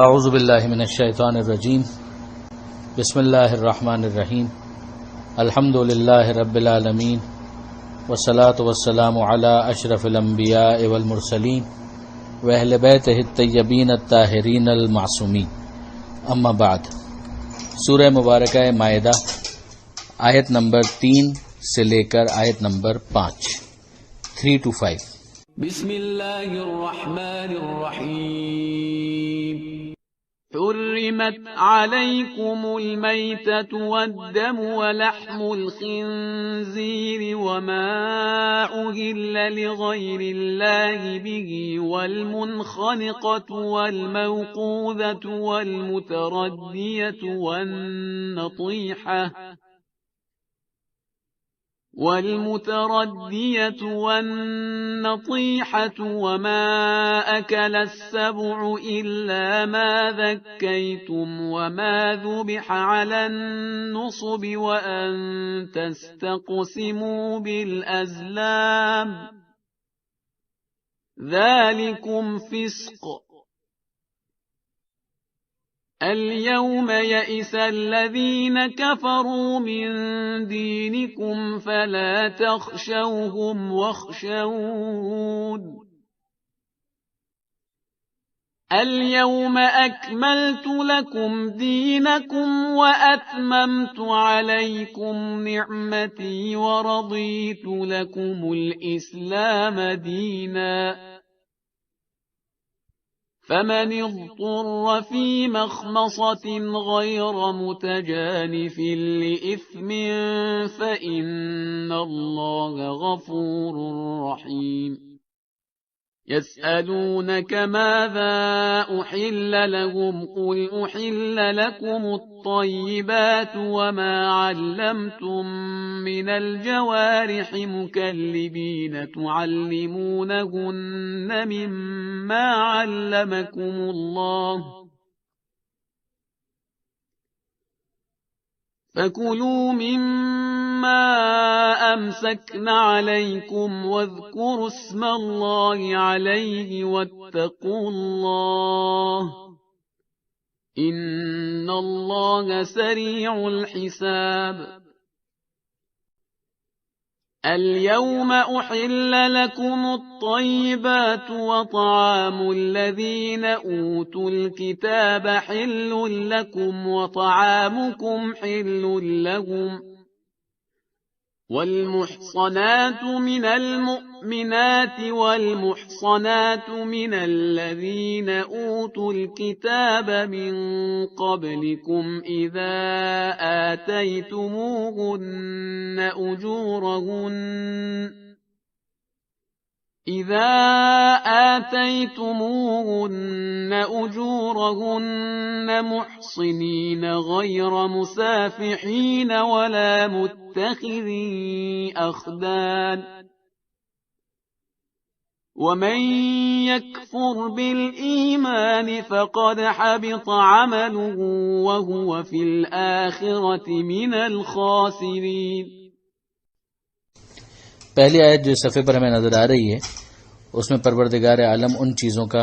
اعوذ باللہ من الشیطان الرجیم بسم اللہ الرحمن الرحیم الحمد للہ رب العالمین والصلاة والسلام علی اشرف الانبیاء والمرسلین واہل بیتہ الطیبین الطاہرین المعصومین، اما بعد۔ سورہ مبارکہ مائدہ آیت نمبر 3 سے لے کر آیت نمبر 5، 3 to 5۔ بسم اللہ الرحمن الرحیم۔ حرمت علیکم المیتة والدم ولحم الخنزیر وما أهل لغیر اللہ به والمنخنقة والموقوذة والمتردية والنطيحة وما أكل السبع إلا ما ذكيتم وما ذبح على النصب وأن تستقسموا بالأزلام ذلكم فسق۔ اليوم يئس الذين كفروا من دينكم فلا تخشوهم واخشون اليوم أكملت لكم دينكم وأتممت عليكم نعمتي ورضيت لكم الإسلام دينا، فمن اضطر في مخمصة غير متجانف لإثم فإن الله غفور رحيم۔ يسألونك ماذا أحل لهم قل أحل لكم الطيبات وما علمتم من الجوارح مكلبين تعلمونهن مما علمكم الله فكلوا مما أمسكن عليكم واذكروا اسم الله عليه واتقوا الله إن الله سريع الحساب۔ اليوم أحل لكم الطيبات وطعام الذين أوتوا الكتاب حل لكم وطعامكم حل لهم، والمحصنات من المؤمنات والمحصنات من الذين أوتوا الكتاب من قبلكم إذا آتيتموهن أجورهن محصنين غير مسافحين ولا متخذي أخدان، ومن يكفر بالإيمان فقد حبط عمله وهو في الآخرة من الخاسرين۔ پہلی آیت جو صفحے پر ہمیں نظر آ رہی ہے اس میں پروردگار عالم ان چیزوں کا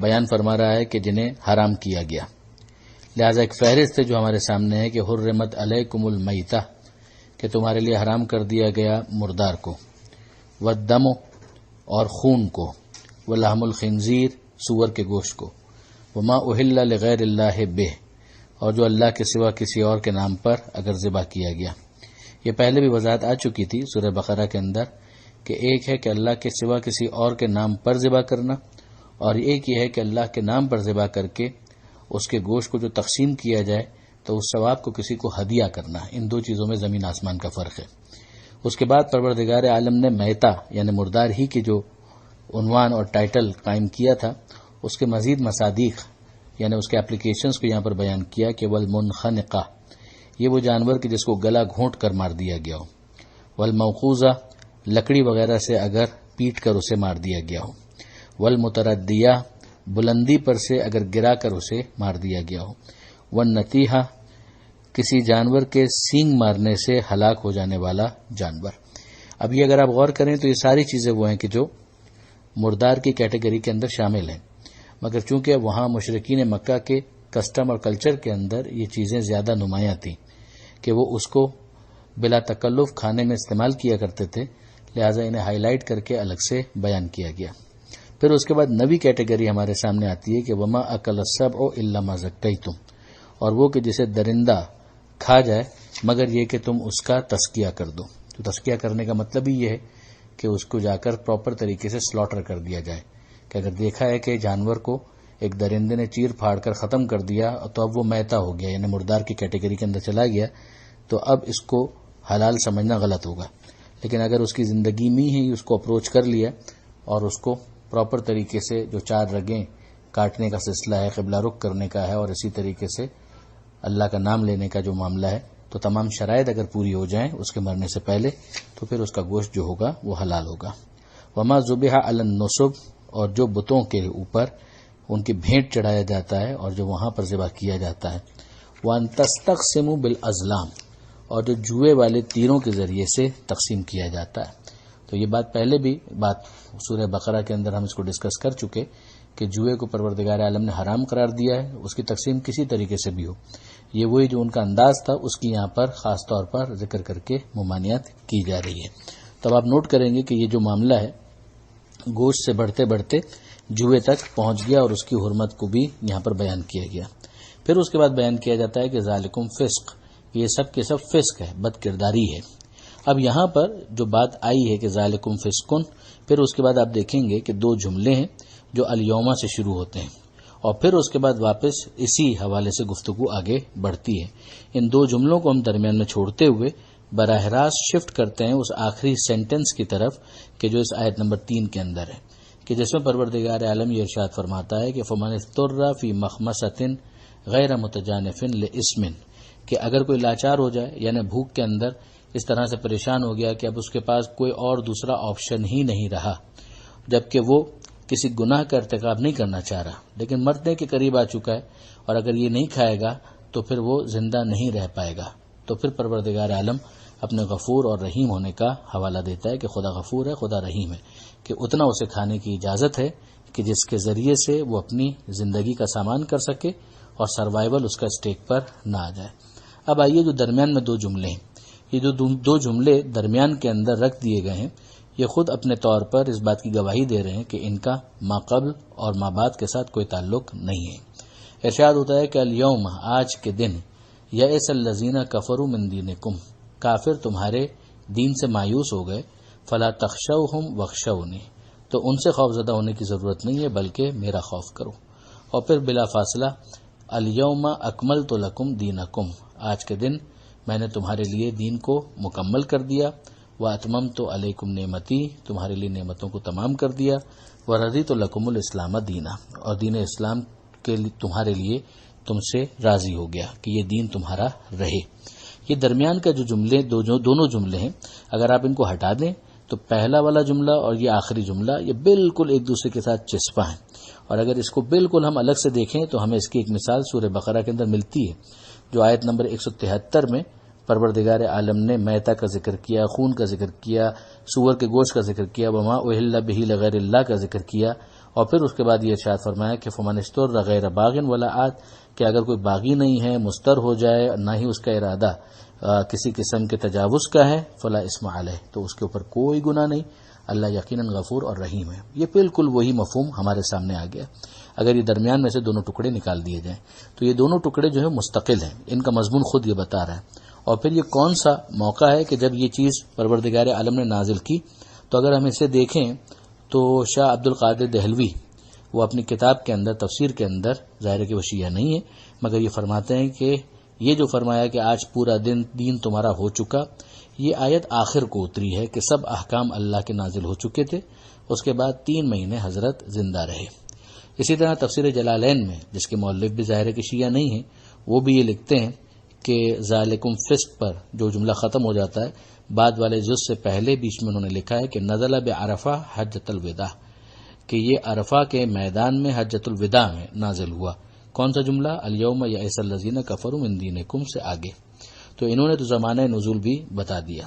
بیان فرما رہا ہے کہ جنہیں حرام کیا گیا، لہذا ایک فہرست ہے جو ہمارے سامنے ہے کہ حرمت علیکم المیتہ، کہ تمہارے لیے حرام کر دیا گیا مردار کو، والدم اور خون کو، ولحم الخنزیر سور کے گوشت کو، وما اہل لغیر اللہ بہ اور جو اللہ کے سوا کسی اور کے نام پر اگر ذبح کیا گیا۔ یہ پہلے بھی وضاحت آ چکی تھی سورہ بقرہ کے اندر کہ ایک ہے کہ اللہ کے سوا کسی اور کے نام پر ذبح کرنا، اور ایک یہ ہے کہ اللہ کے نام پر ذبح کر کے اس کے گوشت کو جو تقسیم کیا جائے تو اس ثواب کو کسی کو ہدیہ کرنا۔ ان دو چیزوں میں زمین آسمان کا فرق ہے۔ اس کے بعد پروردگار عالم نے میتہ یعنی مردار ہی کی جو عنوان اور ٹائٹل قائم کیا تھا اس کے مزید مصادیق یعنی اس کے اپلیکیشنز کو یہاں پر بیان کیا کہ والمنخنقہ، یہ وہ جانور کہ جس کو گلا گھونٹ کر مار دیا گیا ہو، والموقوذہ لکڑی وغیرہ سے اگر پیٹ کر اسے مار دیا گیا ہو، والمتردیہ بلندی پر سے اگر گرا کر اسے مار دیا گیا ہو، والنطیحہ کسی جانور کے سینگ مارنے سے ہلاک ہو جانے والا جانور۔ اب یہ اگر آپ غور کریں تو یہ ساری چیزیں وہ ہیں کہ جو مردار کی کیٹیگری کے اندر شامل ہیں۔ مگر چونکہ وہاں مشرکین مکہ کے کسٹم اور کلچر کے اندر یہ چیزیں زیادہ نمایاں تھیں کہ وہ اس کو بلا تکلف کھانے میں استعمال کیا کرتے تھے، لہٰذا انہیں ہائی لائٹ کر کے الگ سے بیان کیا گیا۔ پھر اس کے بعد نوی کیٹیگری ہمارے سامنے آتی ہے کہ وما اکل السبع الا ما زکیتم، اور وہ کہ جسے درندہ کھا جائے مگر یہ کہ تم اس کا تزکیہ کر دو۔ تو تزکیہ کرنے کا مطلب ہی یہ ہے کہ اس کو جا کر پراپر طریقے سے سلاٹر کر دیا جائے، کہ اگر دیکھا ہے کہ جانور کو ایک درندے نے چیر پھاڑ کر ختم کر دیا تو اب وہ میتا ہو گیا، یعنی مردار کی کیٹیگری کے اندر چلا گیا، تو اب اس کو حلال سمجھنا غلط ہوگا۔ لیکن اگر اس کی زندگی میں ہی اس کو اپروچ کر لیا اور اس کو پراپر طریقے سے جو 4 رگیں کاٹنے کا سلسلہ ہے، قبلہ رخ کرنے کا ہے، اور اسی طریقے سے اللہ کا نام لینے کا جو معاملہ ہے، تو تمام شرائط اگر پوری ہو جائیں اس کے مرنے سے پہلے، تو پھر اس کا گوشت جو ہوگا وہ حلال ہوگا۔ وما ذبح علی النصب، اور جو بتوں کے اوپر ان کی بھینٹ چڑھایا جاتا ہے اور جو وہاں پر ذبح کیا جاتا ہے۔ وان تستقسموا بالازلام، اور جو جوئے والے تیروں کے ذریعے سے تقسیم کیا جاتا ہے۔ تو یہ بات پہلے بھی سورہ بقرہ کے اندر ہم اس کو ڈسکس کر چکے کہ جوئے کو پروردگار عالم نے حرام قرار دیا ہے، اس کی تقسیم کسی طریقے سے بھی ہو۔ یہ وہی جو ان کا انداز تھا اس کی یہاں پر خاص طور پر ذکر کر کے ممانعت کی جا رہی ہے۔ تب آپ نوٹ کریں گے کہ یہ جو معاملہ ہے گوشت سے بڑھتے بڑھتے جوئے تک پہنچ گیا، اور اس کی حرمت کو بھی یہاں پر بیان کیا گیا۔ پھر اس کے بعد بیان کیا جاتا ہے کہ ذالکم فسق، یہ سب کے سب فسق ہے، بد کرداری ہے۔ اب یہاں پر جو بات آئی ہے کہ ذالکم فسقن، پھر اس کے بعد آپ دیکھیں گے کہ 2 جملے ہیں جو الیوم سے شروع ہوتے ہیں، اور پھر اس کے بعد واپس اسی حوالے سے گفتگو آگے بڑھتی ہے۔ ان 2 جملوں کو ہم درمیان میں چھوڑتے ہوئے براہ راست شفٹ کرتے ہیں اس آخری سینٹنس کی طرف کہ جو اس آیت نمبر 3 کے اندر ہے، کہ جس میں پروردگار عالم یہ ارشاد فرماتا ہے کہ فمن اضطر فی مخمصۃ غیر متجانف لإثم، کہ اگر کوئی لاچار ہو جائے، یعنی بھوک کے اندر اس طرح سے پریشان ہو گیا کہ اب اس کے پاس کوئی اور دوسرا آپشن ہی نہیں رہا، جبکہ وہ کسی گناہ کا ارتکاب نہیں کرنا چاہ رہا لیکن مرنے کے قریب آ چکا ہے، اور اگر یہ نہیں کھائے گا تو پھر وہ زندہ نہیں رہ پائے گا، تو پھر پروردگار عالم اپنے غفور اور رحیم ہونے کا حوالہ دیتا ہے کہ خدا غفور ہے، خدا رحیم ہے، کہ اتنا اسے کھانے کی اجازت ہے کہ جس کے ذریعے سے وہ اپنی زندگی کا سامان کر سکے اور سروائیول اس کا اسٹیک پر نہ آ جائے۔ اب آئیے جو درمیان میں 2 جملے ہیں، یہ جو 2 جملے درمیان کے اندر رکھ دیے گئے ہیں، یہ خود اپنے طور پر اس بات کی گواہی دے رہے ہیں کہ ان کا ما قبل اور ما بعد کے ساتھ کوئی تعلق نہیں ہے۔ ارشاد ہوتا ہے کہ الیوم، آج کے دن، یئس الذین کفروا من دینکم، کافر تمہارے دین سے مایوس ہو گئے، فلا تخشوہم واخشونی، تو ان سے خوف زدہ ہونے کی ضرورت نہیں ہے بلکہ میرا خوف کرو۔ اور پھر بلا فاصلہ الیوم اکملت لکم دینکم، آج کے دن میں نے تمہارے لیے دین کو مکمل کر دیا، واتممت علیکم نعمتی، تمہارے لیے نعمتوں کو تمام کر دیا، ورضیت لکم الاسلام دینا، اور دین اسلام کے لیے تمہارے لیے تم سے راضی ہو گیا کہ یہ دین تمہارا رہے۔ یہ درمیان کا جو جملے دونوں جملے ہیں، اگر آپ ان کو ہٹا دیں تو پہلا والا جملہ اور یہ آخری جملہ یہ بالکل ایک دوسرے کے ساتھ چسپاں ہیں، اور اگر اس کو بالکل ہم الگ سے دیکھیں تو ہمیں اس کی ایک مثال سورہ بقرہ کے اندر ملتی ہے، جو آیت نمبر 173 میں پروردگار عالم نے میتا کا ذکر کیا، خون کا ذکر کیا، سور کے گوشت کا ذکر کیا، وما اہل بہ لغیر اللہ کا ذکر کیا، اور پھر اس کے بعد یہ ارشاد فرمایا کہ فمن اضطر غیر باغ ولا عاد، کہ اگر کوئی باغی نہیں ہے، مضطر ہو جائے، نہ ہی اس کا ارادہ کسی قسم کے تجاوز کا ہے، فلا اسم علیہ، تو اس کے اوپر کوئی گناہ نہیں، اللہ یقیناً غفور اور رحیم ہے۔ یہ بالکل وہی مفہوم ہمارے سامنے آ گیا۔ اگر یہ درمیان میں سے 2 ٹکڑے نکال دیے جائیں تو یہ 2 ٹکڑے جو ہے مستقل ہیں، ان کا مضمون خود یہ بتا رہا ہے۔ اور پھر یہ کون سا موقع ہے کہ جب یہ چیز پروردگار عالم نے نازل کی، تو اگر ہم اسے دیکھیں تو شاہ عبد القادر دہلوی وہ اپنی کتاب کے اندر، تفسیر کے اندر، ظاہر ہے کہ وہ شیعہ نہیں ہے، مگر یہ فرماتے ہیں کہ یہ جو فرمایا کہ آج پورا دین تمہارا ہو چکا، یہ آیت آخر کو اتری ہے کہ سب احکام اللہ کے نازل ہو چکے تھے، اس کے بعد 3 مہینے حضرت زندہ رہے۔ اسی طرح تفسیر جلالین میں، جس کے مؤلف بھی ظاہر ہے کہ شیعہ نہیں ہیں، وہ بھی یہ لکھتے ہیں کہ ذالکم فسق پر جو جملہ ختم ہو جاتا ہے، بعد والے جز سے پہلے بیچ میں انہوں نے لکھا ہے کہ نزل بعرفہ حجۃ الوداع، کہ یہ عرفہ کے میدان میں حجۃ الوداع میں نازل ہوا۔ کون سا جملہ؟ الیوم یئس الذین کفروا من دینکم سے آگے۔ تو انہوں نے تو زمانہ نزول بھی بتا دیا۔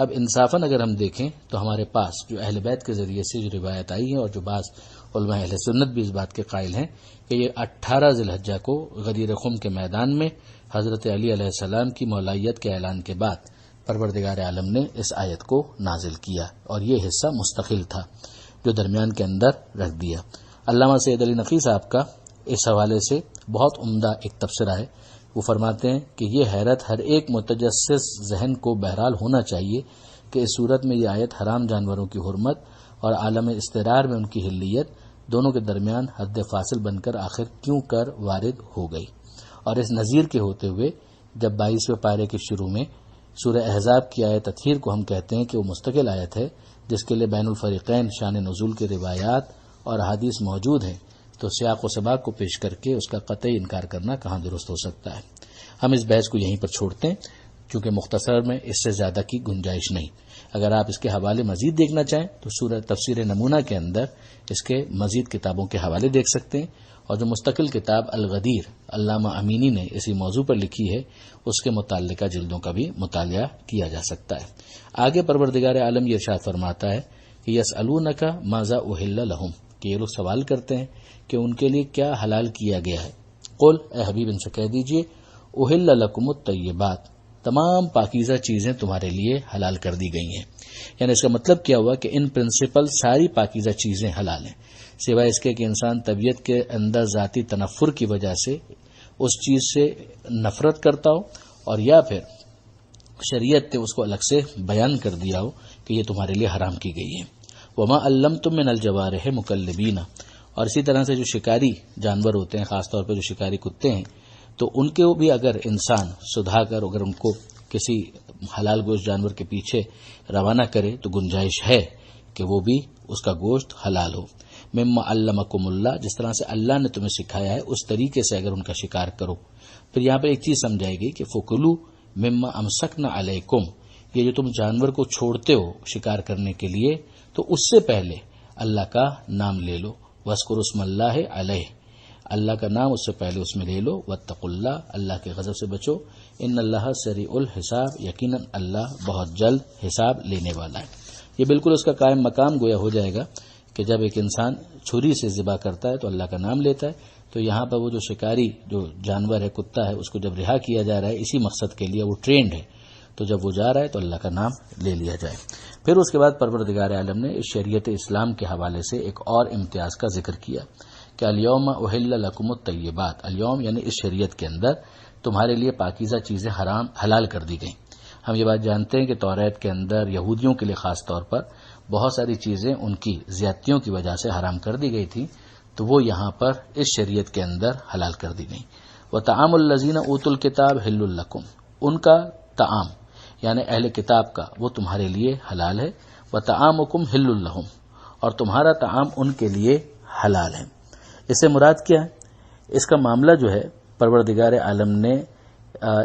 اب انصافاً اگر ہم دیکھیں تو ہمارے پاس جو اہل بیت کے ذریعے سے جو روایت آئی ہے اور جو بعض علماء اہل سنت بھی اس بات کے قائل ہیں کہ یہ 18 ذی الحجہ کو غدیر خم کے میدان میں حضرت علی علیہ السلام کی مولائیت کے اعلان کے بعد پروردگار عالم نے اس آیت کو نازل کیا اور یہ حصہ مستقل تھا جو درمیان کے اندر رکھ دیا۔ علامہ سید علی نقی صاحب کا اس حوالے سے بہت عمدہ ایک تبصرہ ہے۔ وہ فرماتے ہیں کہ یہ حیرت ہر ایک متجسس ذہن کو بہرحال ہونا چاہیے کہ اس صورت میں یہ آیت حرام جانوروں کی حرمت اور عالم استقرار میں ان کی حلیت دونوں کے درمیان حد فاصل بن کر آخر کیوں کر وارد ہو گئی، اور اس نظیر کے ہوتے ہوئے جب 22ویں پارے کے شروع میں سورہ احزاب کی آیت تطہیر کو ہم کہتے ہیں کہ وہ مستقل آیت ہے جس کے لیے بین الفریقین شان نزول کے روایات اور احادیث موجود ہیں، تو سیاق و سباق کو پیش کر کے اس کا قطعی انکار کرنا کہاں درست ہو سکتا ہے۔ ہم اس بحث کو یہیں پر چھوڑتے ہیں چونکہ مختصر میں اس سے زیادہ کی گنجائش نہیں۔ اگر آپ اس کے حوالے مزید دیکھنا چاہیں تو سورہ تفسیر نمونہ کے اندر اس کے مزید کتابوں کے حوالے دیکھ سکتے ہیں، اور جو مستقل کتاب الغدیر علامہ امینی نے اسی موضوع پر لکھی ہے اس کے متعلقہ جلدوں کا بھی مطالعہ کیا جا سکتا ہے۔ آگے پروردگار عالم یہ ارشاد فرماتا ہے کہ یسألونک ماذا احل لہم، کہ یہ لوگ سوال کرتے ہیں کہ ان کے لیے کیا حلال کیا گیا ہے۔ قل، اے حبیب ان سے کہہ دیجئے، احل لکم الطیبات، تمام پاکیزہ چیزیں تمہارے لیے حلال کر دی گئی ہیں۔ یعنی اس کا مطلب کیا ہوا کہ ان پرنسپل ساری پاکیزہ چیزیں حلال ہیں، سوائے اس کے کہ انسان طبیعت کے اندر ذاتی تنفر کی وجہ سے اس چیز سے نفرت کرتا ہو، اور یا پھر شریعت نے اس کو الگ سے بیان کر دیا ہو کہ یہ تمہارے لیے حرام کی گئی ہے۔ وما علمتم من الجوارح مکلبین، اور اسی طرح سے جو شکاری جانور ہوتے ہیں، خاص طور پہ جو شکاری کتے ہیں، تو ان کے بھی اگر انسان سدھا کر اگر ان کو کسی حلال گوشت جانور کے پیچھے روانہ کرے تو گنجائش ہے کہ وہ بھی اس کا گوشت حلال ہو۔ مما علمکم اللہ، جس طرح سے اللہ نے تمہیں سکھایا ہے اس طریقے سے اگر ان کا شکار کرو۔ پھر یہاں پہ ایک چیز سمجھائی گئی کہ فکلوا مما امسکنا علیکم، یہ جو تم جانور کو چھوڑتے ہو شکار کرنے کے لیے تو اس سے پہلے اللہ کا نام لے لو، واذکروا اسم اللہ علیہ، اللہ کا نام اس سے پہلے اس میں لے لو، واتقوا اللہ، اللہ کے غضب سے بچو، ان اللہ سریع الحساب، یقیناً اللہ بہت جلد حساب لینے والا ہے۔ یہ بالکل اس کا قائم مقام گویا ہو جائے گا کہ جب ایک انسان چھری سے ذبح کرتا ہے تو اللہ کا نام لیتا ہے، تو یہاں پر وہ جو شکاری جو جانور ہے کتا ہے اس کو جب رہا کیا جا رہا ہے اسی مقصد کے لیے، وہ ٹرینڈ ہے، تو جب وہ جا رہا ہے تو اللہ کا نام لے لیا جائے۔ پھر اس کے بعد پروردگار عالم نے اس شریعت اسلام کے حوالے سے ایک اور امتیاز کا ذکر کیا کہ الیوم احل لکم الطیبات، الیوم یعنی اس شریعت کے اندر تمہارے لیے پاکیزہ چیزیں حلال کر دی گئیں۔ ہم یہ بات جانتے ہیں کہ توریت کے اندر یہودیوں کے لیے خاص طور پر بہت ساری چیزیں ان کی زیادتیوں کی وجہ سے حرام کر دی گئی تھی، تو وہ یہاں پر اس شریعت کے اندر حلال کر دی گئیں۔ وطعام الذین اوتوا الکتاب حل لکم، ان کا طعام یعنی اہل کتاب کا وہ تمہارے لیے حلال ہے، وطعامکم حل لہم، اور تمہارا طعام ان کے لیے حلال ہے۔ اس سے مراد کیا ہے؟ اس کا معاملہ جو ہے پروردگار عالم نے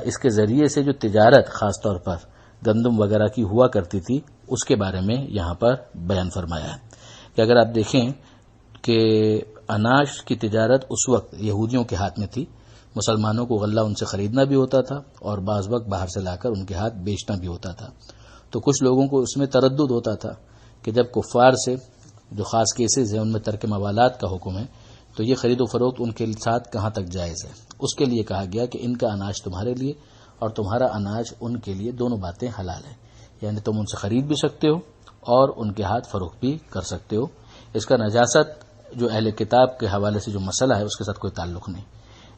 اس کے ذریعے سے جو تجارت خاص طور پر گندم وغیرہ کی ہوا کرتی تھی اس کے بارے میں یہاں پر بیان فرمایا ہے کہ اگر آپ دیکھیں کہ اناج کی تجارت اس وقت یہودیوں کے ہاتھ میں تھی، مسلمانوں کو غلہ ان سے خریدنا بھی ہوتا تھا اور بعض وقت باہر سے لا کر ان کے ہاتھ بیچنا بھی ہوتا تھا، تو کچھ لوگوں کو اس میں تردد ہوتا تھا کہ جب کفار سے جو خاص کیسز ہیں ان میں ترک موالات کا حکم ہے تو یہ خرید و فروخت ان کے ساتھ کہاں تک جائز ہے۔ اس کے لیے کہا گیا کہ ان کا اناج تمہارے لیے اور تمہارا اناج ان کے لیے دونوں باتیں حلال ہیں، یعنی تم ان سے خرید بھی سکتے ہو اور ان کے ہاتھ فروخت بھی کر سکتے ہو۔ اس کا نجاست جو اہل کتاب کے حوالے سے جو مسئلہ ہے اس کے ساتھ کوئی تعلق نہیں۔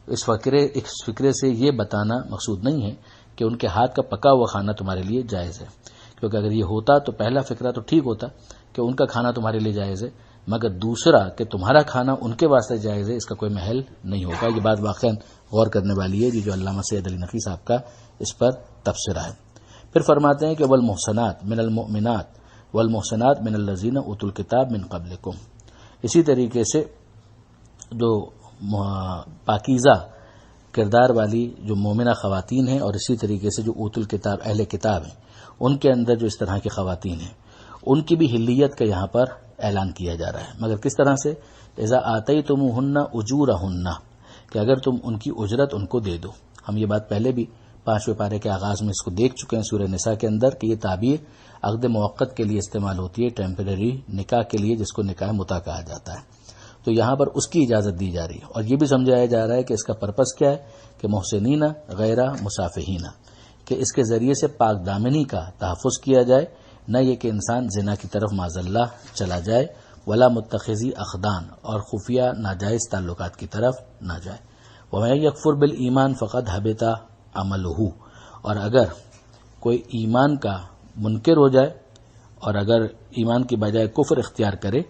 اس فکرے سے یہ بتانا مقصود نہیں ہے کہ ان کے ہاتھ کا پکا ہوا کھانا تمہارے لیے جائز ہے، کیونکہ اگر یہ ہوتا تو پہلا فکرہ تو ٹھیک ہوتا کہ ان کا کھانا تمہارے لیے جائز ہے، مگر دوسرا کہ تمہارا کھانا ان کے واسطے جائز ہے، اس کا کوئی محل نہیں ہوگا۔ یہ بات واقعا غور کرنے والی ہے جو علامہ سید علی نقی صاحب کا اس پر تبصرہ ہے۔ پھر فرماتے ہیں کہ والمحصنات من المؤمنات والمحصنات من الذین اوتوا الکتاب من قبلکم، اسی طریقے سے جو پاکیزہ کردار والی جو مومنہ خواتین ہیں اور اسی طریقے سے جو اوتوا الکتاب اہل کتاب ہیں ان کے اندر جو اس طرح کی خواتین ہیں ان کی بھی حلیت کا یہاں پر اعلان کیا جا رہا ہے، مگر کس طرح سے؟ اذا آتیتموہن اجورہن، کہ اگر تم ان کی اجرت ان کو دے دو۔ ہم یہ بات پہلے بھی 5ویں پارے کے آغاز میں اس کو دیکھ چکے ہیں سورہ نساء کے اندر کہ یہ تعبیر عقد موقت کے لیے استعمال ہوتی ہے، ٹیمپریری نکاح کے لیے جس کو نکاح متع کہا جاتا ہے. تو یہاں پر اس کی اجازت دی جا رہی ہے، اور یہ بھی سمجھایا جا رہا ہے کہ اس کا پرپس کیا ہے کہ محسنین غیر مصافحین، کہ اس کے ذریعے سے پاک دامنی کا تحفظ کیا جائے، نہ یہ کہ انسان زنا کی طرف معاذ اللہ چلا جائے، ولا متخذی اخدان، اور خفیہ ناجائز تعلقات کی طرف نہ جائے. وَمَن يَكْفُرْ بِالْإِيمَانِ فَقَدْ حَبِطَ عَمَلُهُ، اور اگر کوئی ایمان کا منکر ہو جائے اور اگر ایمان کی بجائے کفر اختیار کرے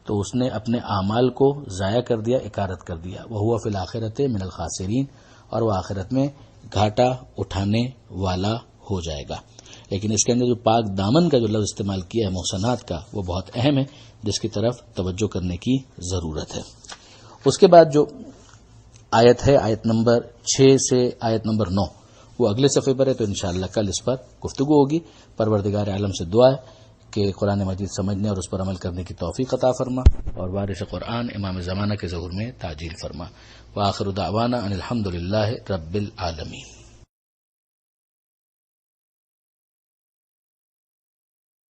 تو اس نے اپنے اعمال کو ضائع کر دیا، اکارت کر دیا. وَهُوَ فِي الْآخِرَةِ مِنَ الْخَاسِرِينَ، اور وہ آخرت میں گھاٹا اٹھانے والا ہو جائے گا. لیکن اس کے اندر جو پاک دامن کا جو لفظ استعمال کیا ہے محسنات کا، وہ بہت اہم ہے، جس کی طرف توجہ کرنے کی ضرورت ہے. اس کے بعد جو آیت ہے، آیت نمبر 6 سے آیت نمبر 9، وہ اگلے صفحے پر ہے، تو انشاءاللہ کل اس پر گفتگو ہوگی. پروردگار عالم سے دعا ہے کہ قرآن مجید سمجھنے اور اس پر عمل کرنے کی توفیق عطا فرما، اور وارث قرآن امام زمانہ کے ظہور میں تعجیل فرما. وآخر دعوانا ان الحمد للہ رب العالمین.